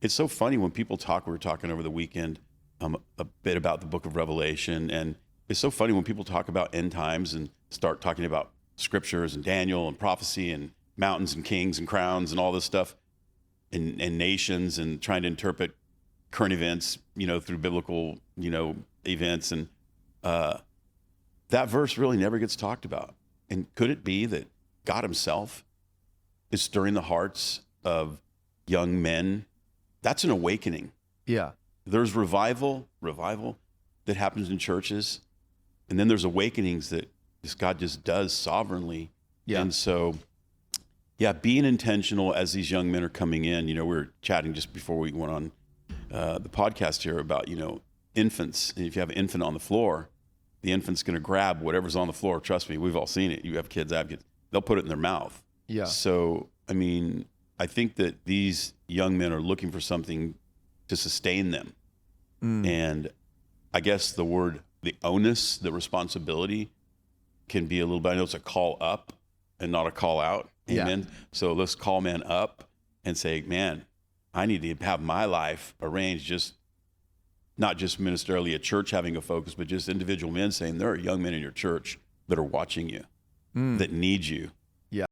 it's so funny when people talk. We were talking over the weekend a bit about the book of Revelation, and it's so funny when people talk about end times and start talking about scriptures and Daniel and prophecy and mountains and kings and crowns and all this stuff and nations and trying to interpret current events, through biblical, events. And that verse really never gets talked about. And could it be that God himself is stirring the hearts of young men? That's an awakening. Yeah. There's revival that happens in churches. And then there's awakenings that God just does sovereignly. Yeah. And so, being intentional as these young men are coming in. We were chatting just before we went on the podcast here about, infants. And if you have an infant on the floor, the infant's going to grab whatever's on the floor. Trust me, we've all seen it. You have kids, I have kids. They'll put it in their mouth. Yeah. So, I think that these young men are looking for something to sustain them. And I guess the onus, the responsibility can be a little bit, I know it's a call up and not a call out. Amen. Yeah. So let's call men up and say, man, I need to have my life arranged, not just ministerially a church having a focus, but just individual men saying there are young men in your church that are watching you, that need you.